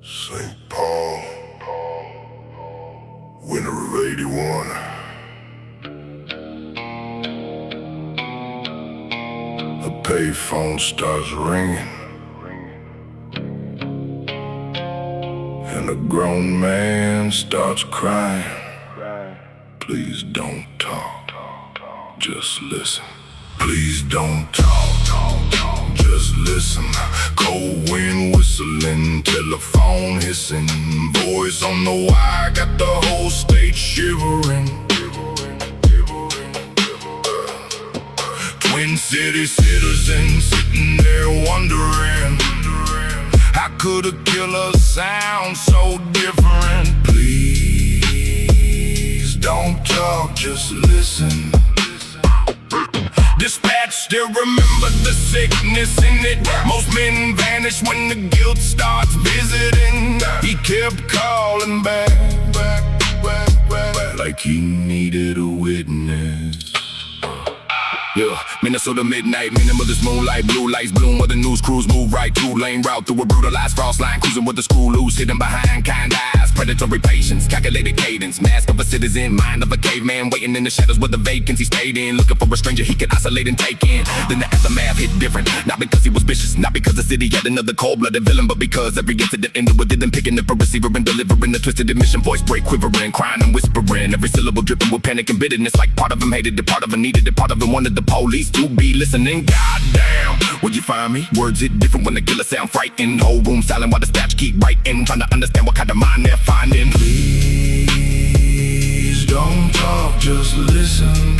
St. Paul, winter of '81. A payphone starts ringing, and a grown man starts crying. Please don't talk, just listen. Please don't talk, just listen. Cold wind whistling, telephone hissing, voice on the wire got the whole state shivering. Twin City citizens sitting there wondering, how could a killer sound so different? Please don't talk, just listen. Dispatch still remember the sickness in it. Most men vanish when the guilt starts visiting. He kept calling back, like he needed a witness. Yeah, Minnesota midnight, minimalist moonlight, blue lights bloom where the news crews move right through lane route through a brutalized frost line, cruising with the screw loose, hidden behind kind eyes, predatory patience, calculated cadence, mask of a citizen, mind of a caveman, waiting in the shadows where the vacancy stayed in, looking for a stranger he could isolate and take in. Then the aftermath hit different, not because he was vicious, not because the city had another cold-blooded villain, but because every incident ended with them picking up a receiver and delivering the twisted admission, voice break, quivering, crying and whispering, every syllable dripping with panic and bitterness, like part of him hated it, part of him needed it, part of him wanted the police to be listening. Goddamn, would you find me? Words hit different when the killer sound frightened. Whole room silent while the dispatch keep writing, trying to understand what kind of mind they're finding. Please don't talk, just listen.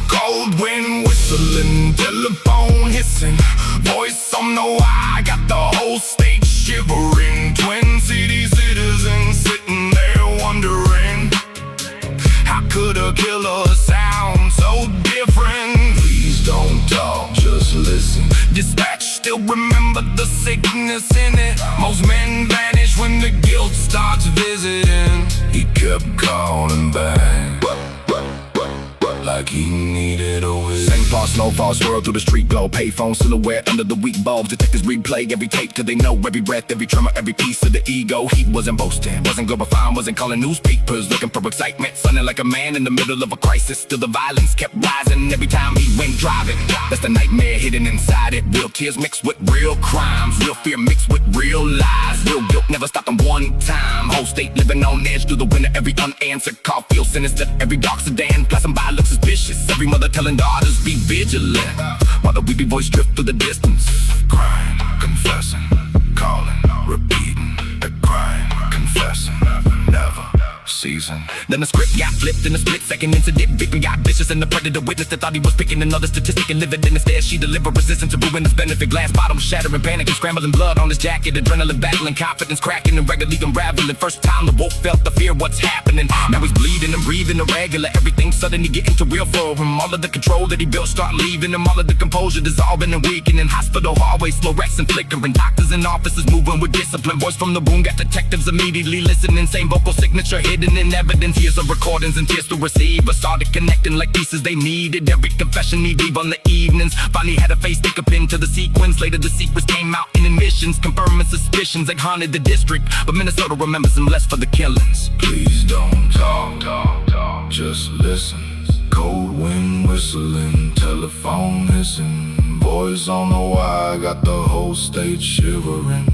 Cold wind whistling, telephone hissing, voice on the wire got the whole state shivering. Twin City citizens sitting there wondering, how could a killer sound so different? Please don't talk, just listen. Dispatch still remember the sickness in it. Most men vanish when the guilt starts visiting. He kept calling back, like he needed a witness. St. Paul snowfall swirl through the street glow, payphone silhouette under the weak bulbs. Detectives replay every tape till they know every breath, every tremor, every piece of the ego. He wasn't boasting, wasn't glorifying, wasn't calling newspapers, looking for excitement, sounding like a man in the middle of a crisis. Still the violence kept rising every time he went driving. That's the nightmare hidden inside it. Real tears mixed with real crimes, real fear mixed with real lies. Real guilt never stopped him one time. Whole state living on edge through the winter. Every unanswered call feels sinister. Every dark sedan passing by looks suspicious. Every mother telling daughters be vigilant, while the weepy voice drift through the distance. Crying, confessing, calling, repeating. The crying, confessing, never season. Then the script got flipped in a split second. Incident victim got vicious, and the predator witness that thought he was picking another statistic and living in instead. She delivered resistance to ruin his benefit. Glass bottom shattering, panic and scrambling, blood on his jacket, adrenaline battling, confidence cracking and regularly unraveling. First time the wolf felt the fear, what's happening? Now he's bleeding and breathing irregular. Everything suddenly getting too real for him. All of the control that he built start leaving him. All of the composure dissolving and weakening. Hospital hallways fluorescent flickering. Doctors and officers moving with discipline. Voice from the room got detectives immediately listening. Same vocal signature hidden in evidence. Years of recordings and tears to receive, but started connecting like pieces they needed. Every confession he'd leave on the evenings. Finally had a face stick a pin to the sequence. Later the secrets came out in admissions, confirming suspicions that haunted the district. But Minnesota remembers him less for the killings. Please don't talk, just listen. Cold wind whistling, telephone hissing, voice on the wire got the whole state shivering.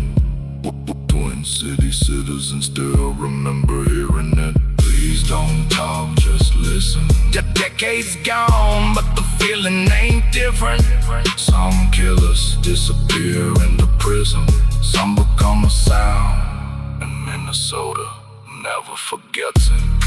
Twin City citizens still remember hearing it. Please don't talk, just listen. Decades gone, but the feeling ain't different. Some killers disappear into prison, some become a sound, and Minnesota never forgets it.